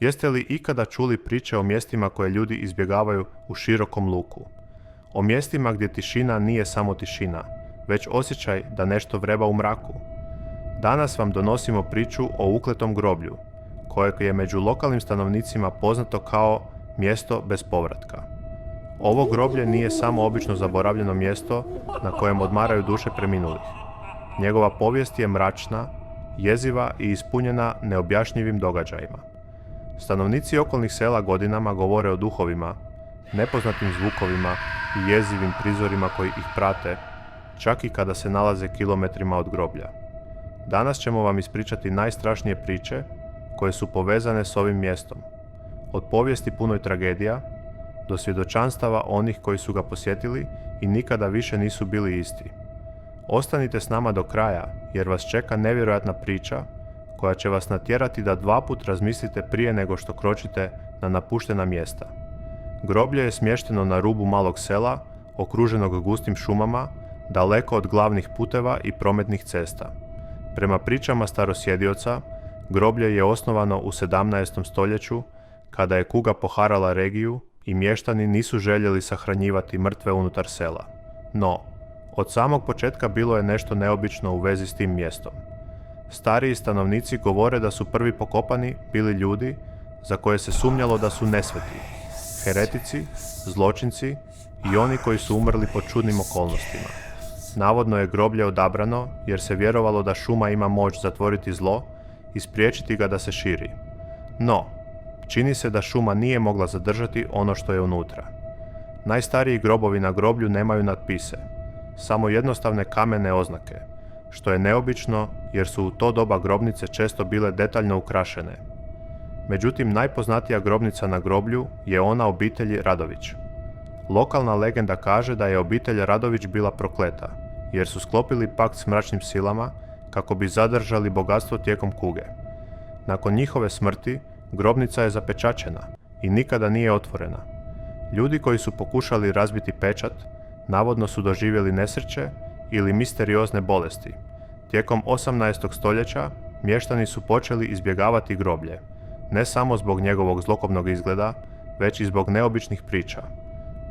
Jeste li ikada čuli priče o mjestima koje ljudi izbjegavaju u širokom luku? O mjestima gdje tišina nije samo tišina, već osjećaj da nešto vreba u mraku. Danas vam donosimo priču o ukletom groblju, koje je među lokalnim stanovnicima poznato kao mjesto bez povratka. Ovo groblje nije samo obično zaboravljeno mjesto na kojem odmaraju duše preminulih. Njegova povijest je mračna, jeziva i ispunjena neobjašnjivim događajima. Stanovnici okolnih sela godinama govore o duhovima, nepoznatim zvukovima i jezivim prizorima koji ih prate, čak i kada se nalaze kilometrima od groblja. Danas ćemo vam ispričati najstrašnije priče koje su povezane s ovim mjestom. Od povijesti punoj tragedija do svjedočanstava onih koji su ga posjetili i nikada više nisu bili isti. Ostanite s nama do kraja jer vas čeka nevjerojatna priča koja će vas natjerati da 2 puta razmislite prije nego što kročite na napuštena mjesta. Groblje je smješteno na rubu malog sela, okruženog gustim šumama, daleko od glavnih puteva i prometnih cesta. Prema pričama starosjedioca, groblje je osnovano u 17. stoljeću, kada je kuga poharala regiju i mještani nisu željeli sahranjivati mrtve unutar sela. No, od samog početka bilo je nešto neobično u vezi s tim mjestom. Stariji stanovnici govore da su prvi pokopani bili ljudi za koje se sumnjalo da su nesveti, heretici, zločinci i oni koji su umrli pod čudnim okolnostima. Navodno je groblje odabrano jer se vjerovalo da šuma ima moć zatvoriti zlo i spriječiti ga da se širi. No, čini se da šuma nije mogla zadržati ono što je unutra. Najstariji grobovi na groblju nemaju natpise, samo jednostavne kamene oznake, što je neobično jer su u to doba grobnice često bile detaljno ukrašene. Međutim, najpoznatija grobnica na groblju je ona obitelji Radović. Lokalna legenda kaže da je obitelj Radović bila prokleta, jer su sklopili pakt s mračnim silama kako bi zadržali bogatstvo tijekom kuge. Nakon njihove smrti, grobnica je zapečaćena i nikada nije otvorena. Ljudi koji su pokušali razbiti pečat, navodno su doživjeli nesreće ili misteriozne bolesti. Tijekom 18. stoljeća mještani su počeli izbjegavati groblje, ne samo zbog njegovog zlokobnog izgleda, već i zbog neobičnih priča.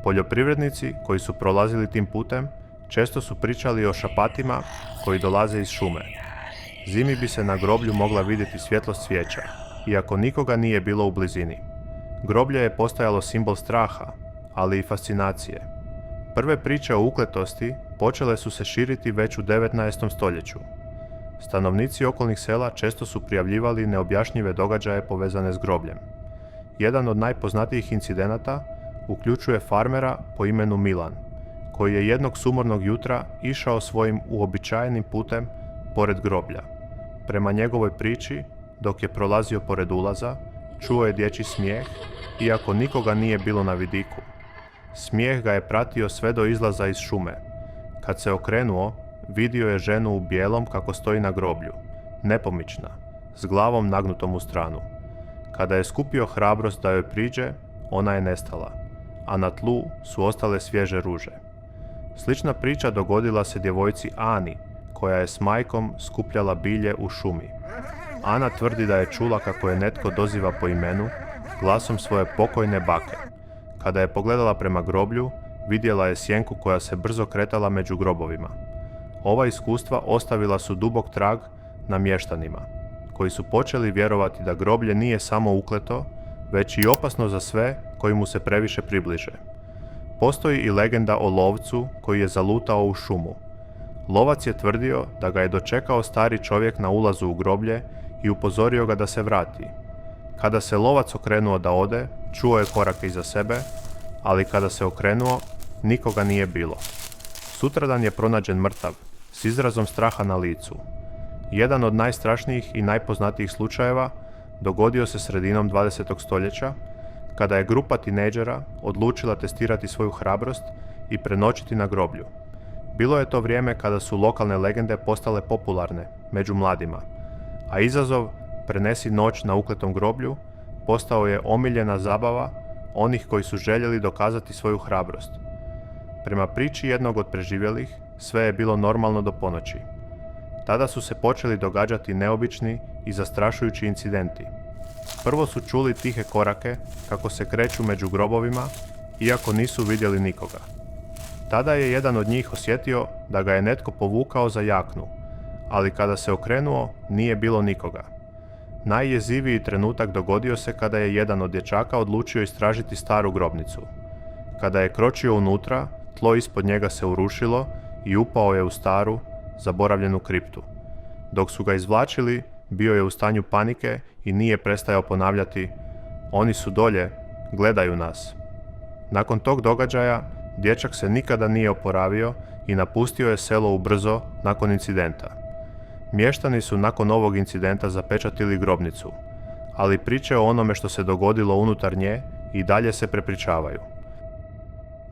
Poljoprivrednici koji su prolazili tim putem često su pričali o šapatima koji dolaze iz šume. Zimi bi se na groblju mogla vidjeti svjetlost svijeća, iako nikoga nije bilo u blizini. Groblje je postajalo simbol straha, ali i fascinacije. Prve priče o ukletosti počele su se širiti već u 19. stoljeću. Stanovnici okolnih sela često su prijavljivali neobjašnjive događaje povezane s grobljem. Jedan od najpoznatijih incidenata uključuje farmera po imenu Milan, koji je jednog sumornog jutra išao svojim uobičajenim putem pored groblja. Prema njegovoj priči, dok je prolazio pored ulaza, čuo je dječji smijeh, iako nikoga nije bilo na vidiku. Smijeh ga je pratio sve do izlaza iz šume. Kad se okrenuo, vidio je ženu u bijelom kako stoji na groblju, nepomična, s glavom nagnutom u stranu. Kada je skupio hrabrost da joj priđe, ona je nestala, a na tlu su ostale svježe ruže. Slična priča dogodila se djevojci Ani, koja je s majkom skupljala bilje u šumi. Ana tvrdi da je čula kako je netko doziva po imenu, glasom svoje pokojne bake. Kada je pogledala prema groblju, vidjela je sjenku koja se brzo kretala među grobovima. Ova iskustva ostavila su dubok trag na mještanima, koji su počeli vjerovati da groblje nije samo ukleto, već i opasno za sve koji mu se previše približe. Postoji i legenda o lovcu koji je zalutao u šumu. Lovac je tvrdio da ga je dočekao stari čovjek na ulazu u groblje i upozorio ga da se vrati. Kada se lovac okrenuo da ode, čuo je korake iza sebe, ali kada se okrenuo, nikoga nije bilo. Sutradan je pronađen mrtav, s izrazom straha na licu. Jedan od najstrašnijih i najpoznatijih slučajeva dogodio se sredinom 20. stoljeća, kada je grupa tinejdžera odlučila testirati svoju hrabrost i prenoćiti na groblju. Bilo je to vrijeme kada su lokalne legende postale popularne među mladima, a izazov "Prenesi noć na ukletom groblju" postao je omiljena zabava onih koji su željeli dokazati svoju hrabrost. Prema priči jednog od preživjelih, sve je bilo normalno do ponoći. Tada su se počeli događati neobični i zastrašujući incidenti. Prvo su čuli tihe korake kako se kreću među grobovima, iako nisu vidjeli nikoga. Tada je jedan od njih osjetio da ga je netko povukao za jaknu, ali kada se okrenuo nije bilo nikoga. Najjeziviji trenutak dogodio se kada je jedan od dječaka odlučio istražiti staru grobnicu. Kada je kročio unutra, tlo ispod njega se urušilo i upao je u staru, zaboravljenu kriptu. Dok su ga izvlačili, bio je u stanju panike i nije prestajao ponavljati: "Oni su dolje, gledaju nas." Nakon tog događaja, dječak se nikada nije oporavio i napustio je selo ubrzo nakon incidenta. Mještani su nakon ovog incidenta zapečatili grobnicu, ali priče o onome što se dogodilo unutar nje i dalje se prepričavaju.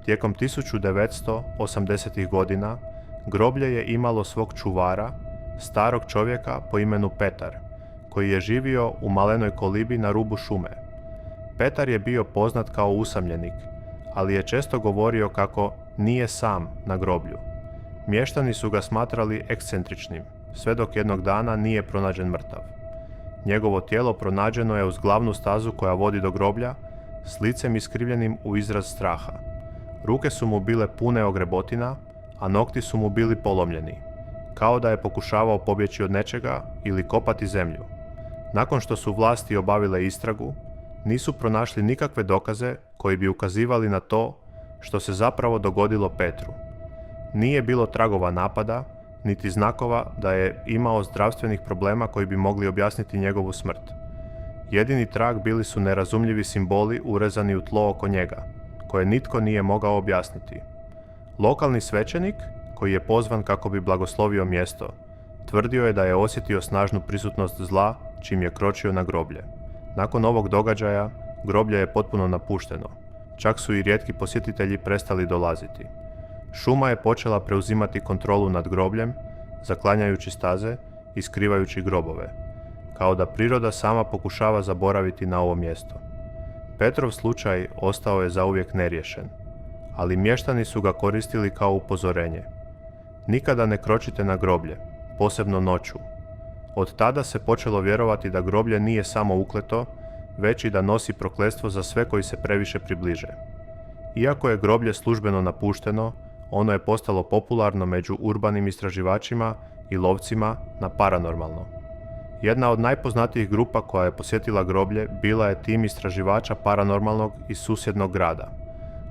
Tijekom 1980. godina groblje je imalo svog čuvara, starog čovjeka po imenu Petar, koji je živio u malenoj kolibi na rubu šume. Petar je bio poznat kao usamljenik, ali je često govorio kako nije sam na groblju. Mještani su ga smatrali ekscentričnim, sve dok jednog dana nije pronađen mrtav. Njegovo tijelo pronađeno je uz glavnu stazu koja vodi do groblja, s licem iskrivljenim u izraz straha. Ruke su mu bile pune ogrebotina, a nokti su mu bili polomljeni, kao da je pokušavao pobjeći od nečega ili kopati zemlju. Nakon što su vlasti obavile istragu, nisu pronašli nikakve dokaze koji bi ukazivali na to što se zapravo dogodilo Petru. Nije bilo tragova napada, niti znakova da je imao zdravstvenih problema koji bi mogli objasniti njegovu smrt. Jedini trag bili su nerazumljivi simboli urezani u tlo oko njega, koje nitko nije mogao objasniti. Lokalni svećenik, koji je pozvan kako bi blagoslovio mjesto, tvrdio je da je osjetio snažnu prisutnost zla čim je kročio na groblje. Nakon ovog događaja, groblje je potpuno napušteno. Čak su i rijetki posjetitelji prestali dolaziti. Šuma je počela preuzimati kontrolu nad grobljem, zaklanjajući staze i skrivajući grobove, kao da priroda sama pokušava zaboraviti na ovo mjesto. Petrov slučaj ostao je zauvijek neriješen, ali mještani su ga koristili kao upozorenje. Nikada ne kročite na groblje, posebno noću. Od tada se počelo vjerovati da groblje nije samo ukleto, već i da nosi prokletstvo za sve koji se previše približe. Iako je groblje službeno napušteno, ono je postalo popularno među urbanim istraživačima i lovcima na paranormalno. Jedna od najpoznatijih grupa koja je posjetila groblje bila je tim istraživača paranormalnog iz susjednog grada.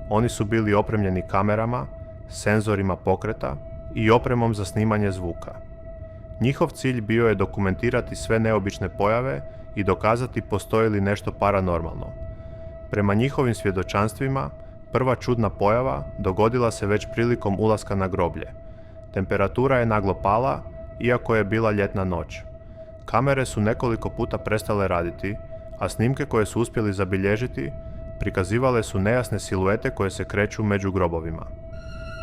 Oni su bili opremljeni kamerama, senzorima pokreta i opremom za snimanje zvuka. Njihov cilj bio je dokumentirati sve neobične pojave i dokazati postoji li nešto paranormalno. Prema njihovim svjedočanstvima, prva čudna pojava dogodila se već prilikom ulaska na groblje. Temperatura je naglo pala, iako je bila ljetna noć. Kamere su nekoliko puta prestale raditi, a snimke koje su uspjeli zabilježiti prikazivale su nejasne siluete koje se kreću među grobovima.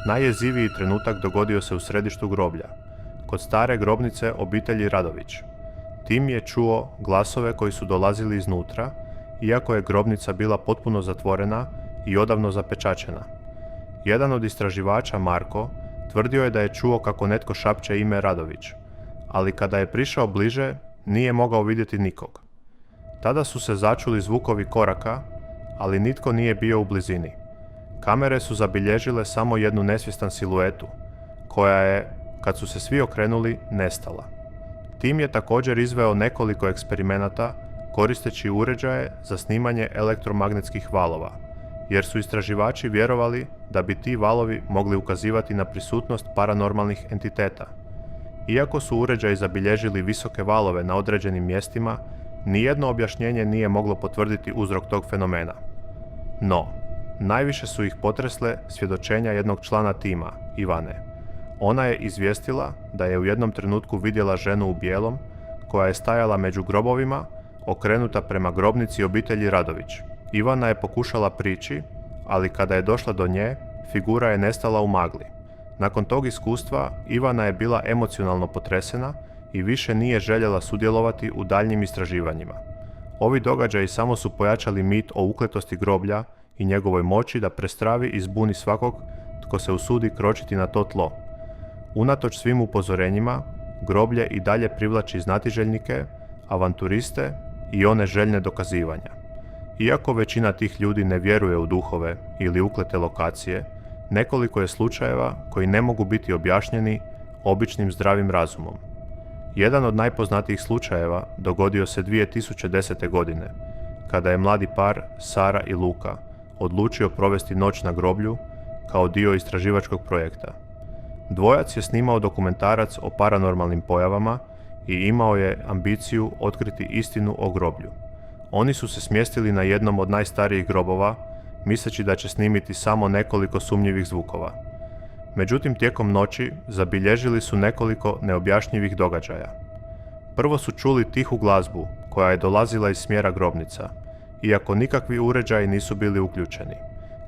Najjeziviji trenutak dogodio se u središtu groblja, kod stare grobnice obitelji Radović. Tim je čuo glasove koji su dolazili iznutra, iako je grobnica bila potpuno zatvorena i odavno zapečaćena. Jedan od istraživača, Marko, tvrdio je da je čuo kako netko šapće ime Radović, ali kada je prišao bliže, nije mogao vidjeti nikog. Tada su se začuli zvukovi koraka, ali nitko nije bio u blizini. Kamere su zabilježile samo jednu nesvjestan siluetu, koja je, kad su se svi okrenuli, nestala. Tim je također izveo nekoliko eksperimenata koristeći uređaje za snimanje elektromagnetskih valova, jer su istraživači vjerovali da bi ti valovi mogli ukazivati na prisutnost paranormalnih entiteta. Iako su uređaji zabilježili visoke valove na određenim mjestima, nijedno objašnjenje nije moglo potvrditi uzrok tog fenomena. No, najviše su ih potresle svjedočenja jednog člana tima, Ivane. Ona je izvijestila da je u jednom trenutku vidjela ženu u bijelom, koja je stajala među grobovima, okrenuta prema grobnici obitelji Radović. Ivana je pokušala prići, ali kada je došla do nje, figura je nestala u magli. Nakon tog iskustva, Ivana je bila emocionalno potresena i više nije željela sudjelovati u daljnjim istraživanjima. Ovi događaji samo su pojačali mit o ukletosti groblja i njegovoj moći da prestravi i zbuni svakog tko se usudi kročiti na to tlo. Unatoč svim upozorenjima, groblje i dalje privlači znatiželjnike, avanturiste i one željne dokazivanja. Iako većina tih ljudi ne vjeruje u duhove ili uklete lokacije, nekoliko je slučajeva koji ne mogu biti objašnjeni običnim zdravim razumom. Jedan od najpoznatijih slučajeva dogodio se 2010. godine, kada je mladi par, Sara i Luka, odlučio provesti noć na groblju kao dio istraživačkog projekta. Dvojac je snimao dokumentarac o paranormalnim pojavama i imao je ambiciju otkriti istinu o groblju. Oni su se smjestili na jednom od najstarijih grobova, misleći da će snimiti samo nekoliko sumnjivih zvukova. Međutim, tijekom noći zabilježili su nekoliko neobjašnjivih događaja. Prvo su čuli tihu glazbu koja je dolazila iz smjera grobnica, iako nikakvi uređaji nisu bili uključeni.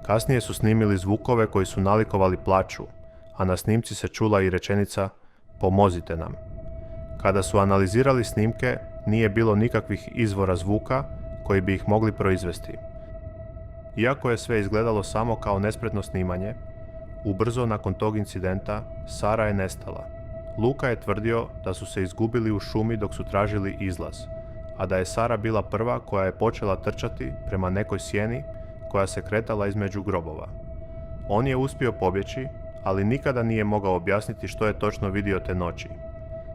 Kasnije su snimili zvukove koji su nalikovali plaču, a na snimci se čula i rečenica "Pomozite nam". Kada su analizirali snimke, nije bilo nikakvih izvora zvuka koji bi ih mogli proizvesti. Iako je sve izgledalo samo kao nespretno snimanje, ubrzo nakon tog incidenta Sara je nestala. Luka je tvrdio da su se izgubili u šumi dok su tražili izlaz, a da je Sara bila prva koja je počela trčati prema nekoj sjeni koja se kretala između grobova. On je uspio pobjeći, ali nikada nije mogao objasniti što je točno vidio te noći.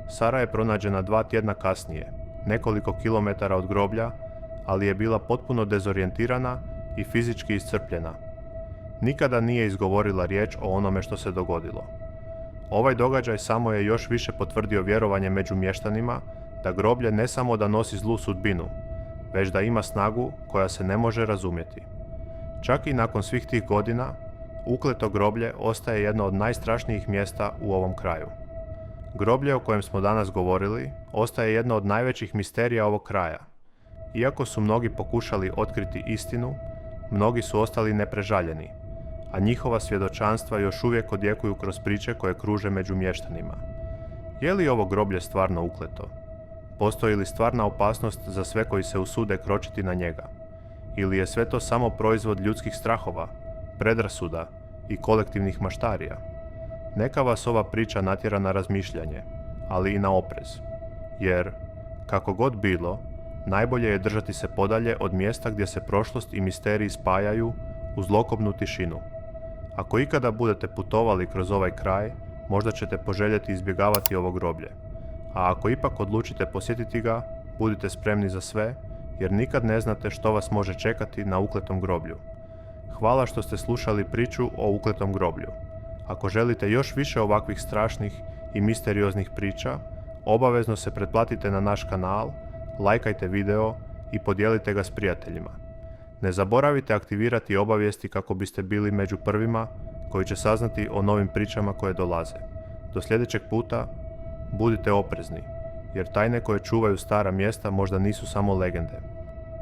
Sara je pronađena 2 tjedna kasnije, nekoliko kilometara od groblja, ali je bila potpuno dezorijentirana i fizički iscrpljena. Nikada nije izgovorila riječ o onome što se dogodilo. Ovaj događaj samo je još više potvrdio vjerovanje među mještanima da groblje ne samo da nosi zlu sudbinu, već da ima snagu koja se ne može razumjeti. Čak i nakon svih tih godina, ukleto groblje ostaje jedno od najstrašnijih mjesta u ovom kraju. Groblje o kojem smo danas govorili ostaje jedno od najvećih misterija ovog kraja. Iako su mnogi pokušali otkriti istinu, mnogi su ostali neprežaljeni, a njihova svjedočanstva još uvijek odjekuju kroz priče koje kruže među mještanima. Je li ovo groblje stvarno ukleto? Postoji li stvarna opasnost za sve koji se usude kročiti na njega? Ili je sve to samo proizvod ljudskih strahova, predrasuda i kolektivnih maštarija? Neka vas ova priča natjera na razmišljanje, ali i na oprez. Jer, kako god bilo, najbolje je držati se podalje od mjesta gdje se prošlost i misteriji spajaju u zlokobnu tišinu. Ako ikada budete putovali kroz ovaj kraj, možda ćete poželjeti izbjegavati ovo groblje. A ako ipak odlučite posjetiti ga, budite spremni za sve, jer nikad ne znate što vas može čekati na ukletom groblju. Hvala što ste slušali priču o ukletom groblju. Ako želite još više ovakvih strašnih i misterioznih priča, obavezno se pretplatite na naš kanal, lajkajte video i podijelite ga s prijateljima. Ne zaboravite aktivirati obavijesti kako biste bili među prvima koji će saznati o novim pričama koje dolaze. Do sljedećeg puta, budite oprezni, jer tajne koje čuvaju stara mjesta možda nisu samo legende.